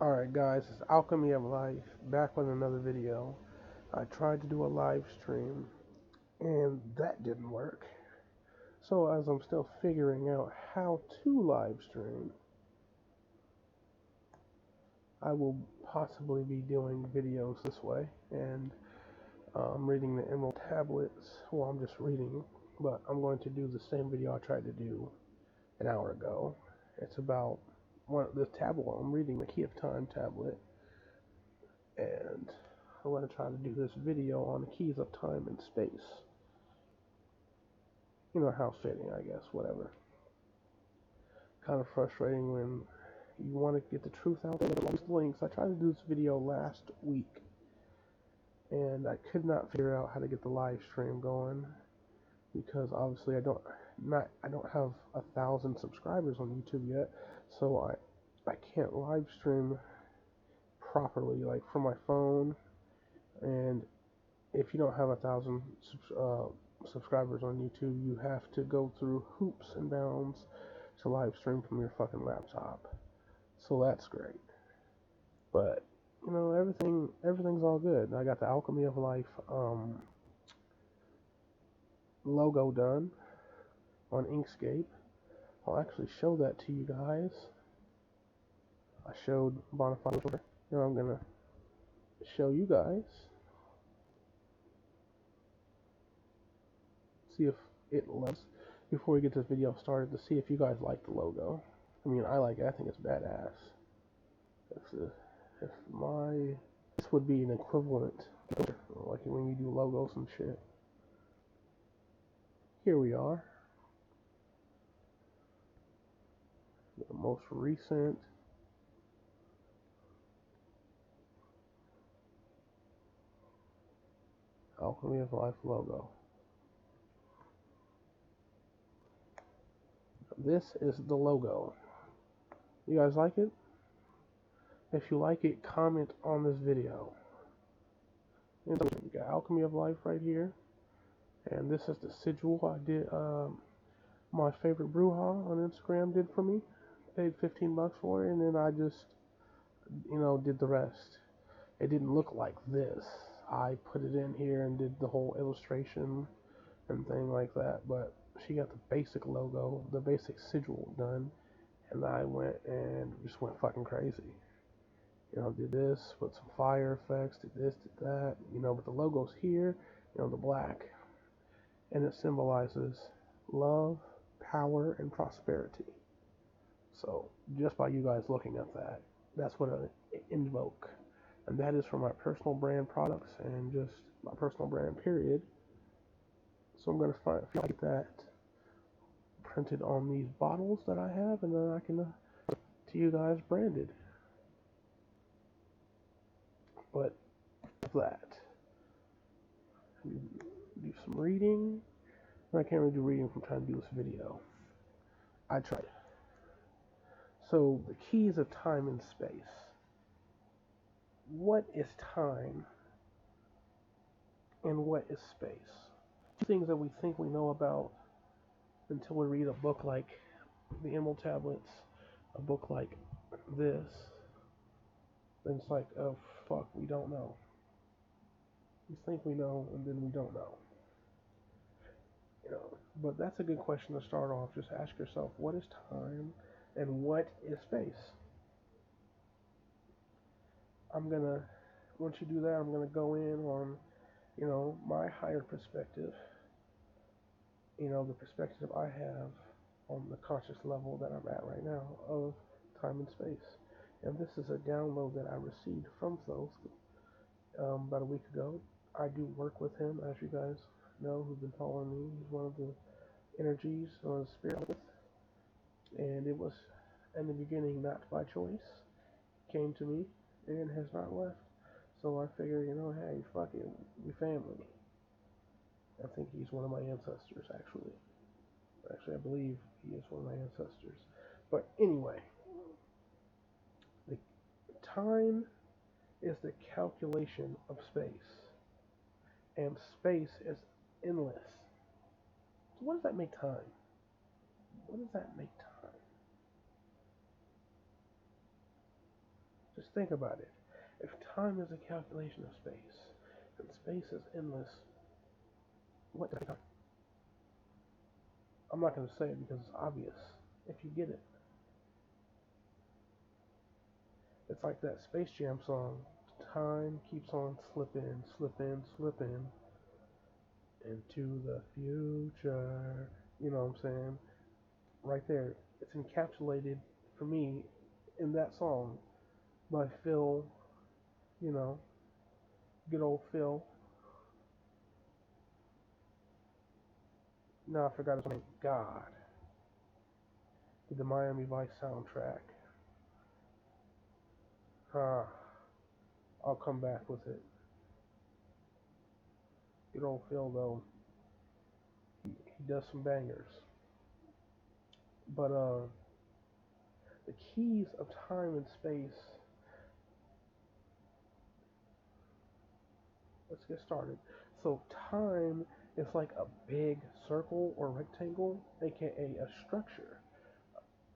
Alright guys, it's Alchemy of Life, back with another video. I tried to do a live stream, and that didn't work. So as I'm still figuring out how to live stream, I will possibly be doing videos this way, and I'm reading the Emerald tablets. Well, I'm just reading, but I'm going to do the same video I tried to do an hour ago. It's about this tablet. I'm reading the Key of Time tablet, and I'm going to try to do this video on the keys of time and space. You know, how fitting, I guess, whatever. Kind of frustrating when you want to get the truth out there, but all these links. I tried to do this video last week, and I could not figure out how to get the live stream going, because obviously I don't have 1,000 subscribers on YouTube yet, so I can't live stream properly, like from my phone. And if you don't have 1,000 subscribers on YouTube, you have to go through hoops and bounds to live stream from your fucking laptop. So that's great. But you know, everything's all good. I got the Alchemy of Life logo done on Inkscape. I'll actually show that to you guys. I showed Bonafide. Now I'm gonna show you guys. See if it lets. Before we get this video started, to see if you guys like the logo. I mean, I like it. I think it's badass. If this would be an equivalent, like when you do logos and shit. Here we are. The most recent Alchemy of Life logo. This is the logo. You guys like it? If you like it, comment on this video. And so we got Alchemy of Life right here, and this is the sigil I did. My favorite Bruja on Instagram did for me. Paid $15 for it, and then I just, did the rest. It didn't look like this. I put it in here and did the whole illustration and thing like that, but she got the basic logo, the basic sigil done, and I went and just went fucking crazy. Did this, put some fire effects, did this, did that, but the logo's here, the black, and it symbolizes love, power, and prosperity. So, just by you guys looking at that, that's what I invoke. And that is for my personal brand products and just my personal brand, period. So I'm going to get that printed on these bottles that I have, and then I can to you guys branded. But that, do some reading. I can't really do reading from trying to do this video. I tried. So the keys of time and space. What is time and what is space? Two things that we think we know about until we read a book like the Emerald Tablets, a book like this. Then it's like, oh fuck, we don't know. We think we know, and then we don't know. But that's a good question to start off. Just ask yourself, what is time and what is space? Once you do that, I'm gonna go in on, my higher perspective. The perspective I have on the conscious level that I'm at right now of time and space. And this is a download that I received from Thoth about a week ago. I do work with him, as you guys know, who've been following me. He's one of the energies on spirit, and it was in the beginning not by choice. Came to me and has not left. So I figure, hey, fuck it, we family. I think he's one of my ancestors, actually. Actually, I believe he is one of my ancestors. But anyway, the time is the calculation of space, and space is endless. So what does that make time? What does that make time? Just think about it. If time is a calculation of space, and space is endless, what is time? I'm not going to say it because it's obvious. If you get it, it's like that Space Jam song. Time keeps on slipping, slipping, slipping into the future. You know what I'm saying? Right there. It's encapsulated for me in that song by Phil, you know, good old Phil. No, I forgot his name. God. Did the Miami Vice soundtrack. I'll come back with it. Good old Phil, though. He does some bangers. But, the keys of time and space. Let's get started. So, time is like a big circle or rectangle, aka a structure.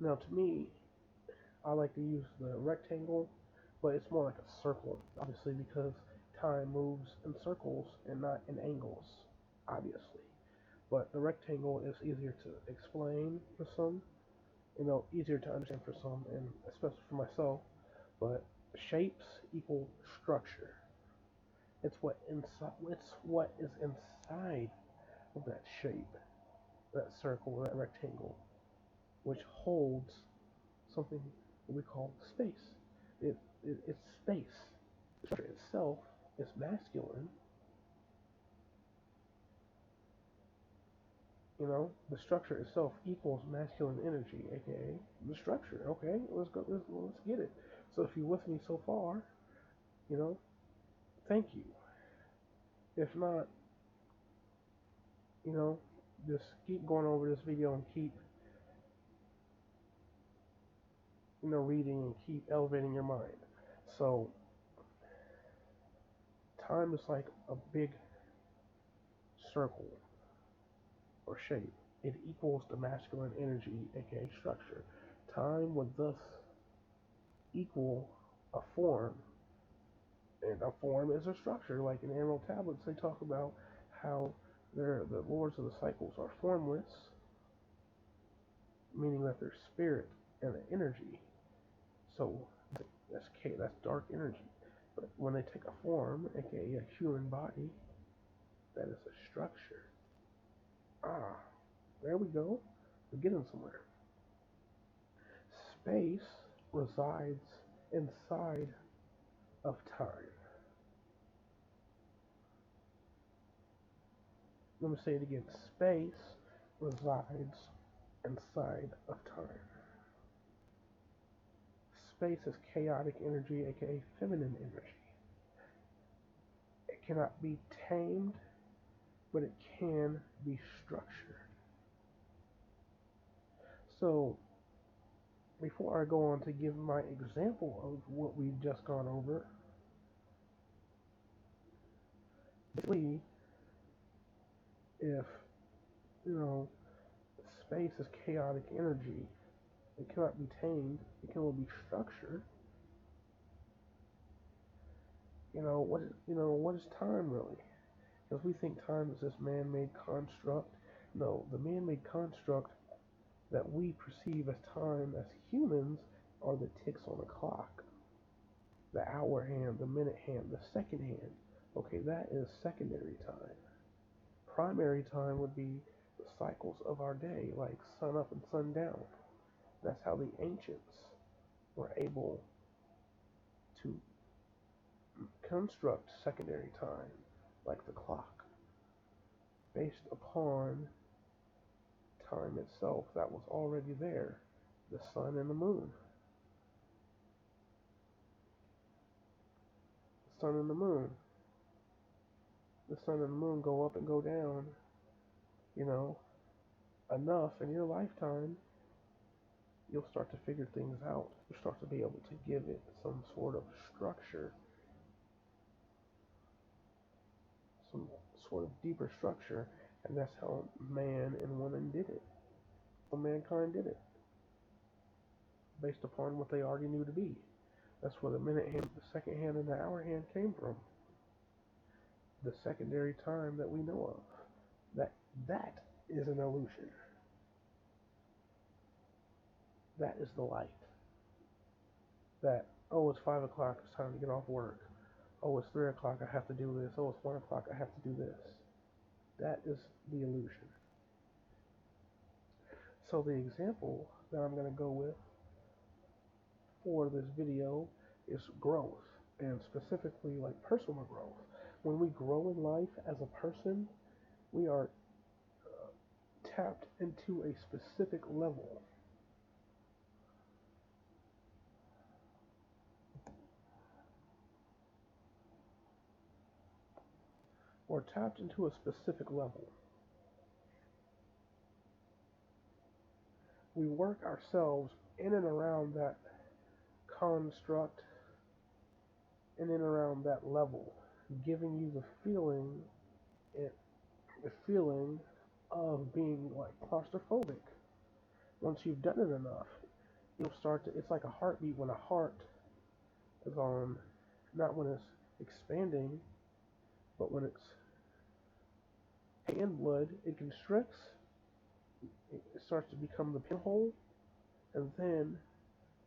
Now, to me, I like to use the rectangle, but it's more like a circle, obviously, because time moves in circles and not in angles, obviously. But the rectangle is easier to explain for some, easier to understand for some, and especially for myself. But shapes equal structure. It's what is inside of that shape, that circle, that rectangle, which holds something we call space. It's space. The structure itself is masculine. The structure itself equals masculine energy, aka the structure. Okay, let's go. Let's get it. So if you're with me so far, thank you. If not, just keep going over this video and keep, reading and keep elevating your mind. So time is like a big circle or shape. It equals the masculine energy, aka structure. Time would thus equal a form, and a form is a structure. Like in Emerald Tablets, they talk about how the lords of the cycles are formless, meaning that they're spirit and an energy. So that's dark energy. But when they take a form, aka a human body, that is a structure. There we go. We're getting somewhere. Space resides inside of time. Let me say it again. Space resides inside of time. Space is chaotic energy, aka feminine energy. It cannot be tamed, but it can be structured. So, before I go on to give my example of what we've just gone over, basically, if, space is chaotic energy, it cannot be tamed, it can only be structured. What is time really? Because we think time is this man-made construct. No, the man-made construct that we perceive as time as humans are the ticks on the clock. The hour hand, the minute hand, the second hand. Okay, that is secondary time. Primary time would be the cycles of our day, like sun up and sun down. That's how the ancients were able to construct secondary time, like the clock, based upon time itself that was already there, the sun and the moon. The sun and the moon. The sun and the moon go up and go down, enough in your lifetime, you'll start to figure things out. You'll start to be able to give it some sort of structure, some sort of deeper structure, and that's how man and woman did it. How mankind did it, based upon what they already knew to be. That's where the minute hand, the second hand, and the hour hand came from. The secondary time that we know of. That is an illusion. That is the light. That, oh, it's 5 o'clock, it's time to get off work. Oh, it's 3 o'clock, I have to do this. Oh, it's 1 o'clock, I have to do this. That is the illusion. So the example that I'm going to go with for this video is growth, and specifically like personal growth. When we grow in life as a person, we are tapped into a specific level. We're tapped into a specific level. We work ourselves in and around that construct, in and around that level, giving you the feeling of being like claustrophobic. Once you've done it enough, you'll start to, it's like a heartbeat when a heart is on, not when it's expanding, but when it's and blood, it constricts, it starts to become the pinhole, and then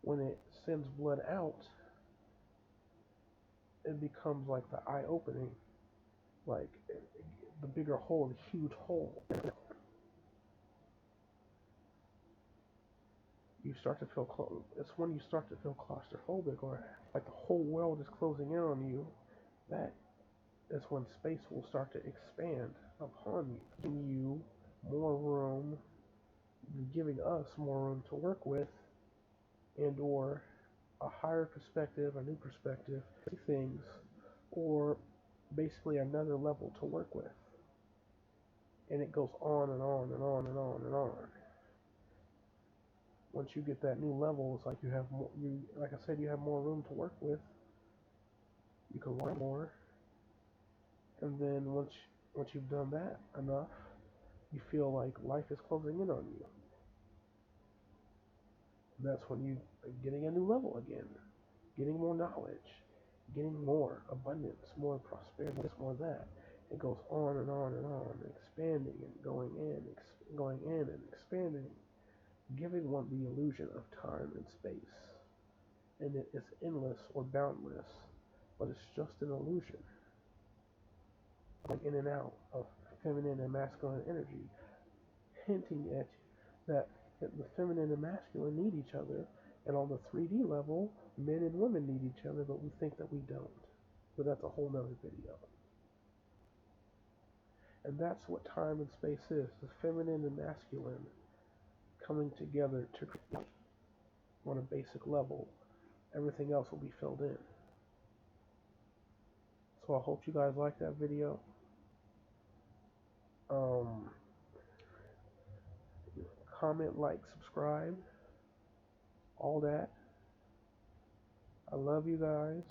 when it sends blood out, it becomes like the eye opening, like the bigger hole, the huge hole. You start to feel it's when you start to feel claustrophobic, or like the whole world is closing in on you. That is when space will start to expand upon you, giving you more room, giving us more room to work with, and or a higher perspective, a new perspective, things, or basically another level to work with. And it goes on and on and on and on and on. Once you get that new level, it's like you have more, like I said, you have more room to work with. You can learn more, and then once you've done that enough, you feel like life is closing in on you. And that's when you are getting a new level again, getting more knowledge, getting more abundance, more prosperity, this, more that. It goes on and on and on, expanding and going in and expanding, giving one the illusion of time and space. And it is endless or boundless, but it's just an illusion. Going in and out of feminine and masculine energy, hinting at that the feminine and masculine need each other, and on the 3D level, men and women need each other, but we think that we don't. But that's a whole nother video. And that's what time and space is, the feminine and masculine coming together to create on a basic level. Everything else will be filled in. So I hope you guys like that video. Comment, like, subscribe, all that. I love you guys,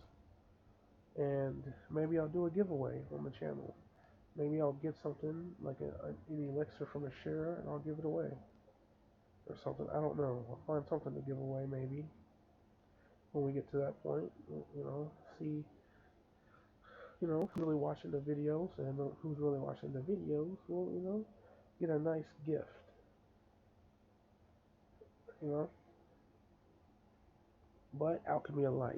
and maybe I'll do a giveaway on the channel. Maybe I'll get something like an elixir from a sharer, and I'll give it away, or something. I don't know. I'll find something to give away maybe when we get to that point. You know, see, you know, who's really watching the videos, and who's really watching the videos will, you know, get a nice gift. You know, but alchemy of life.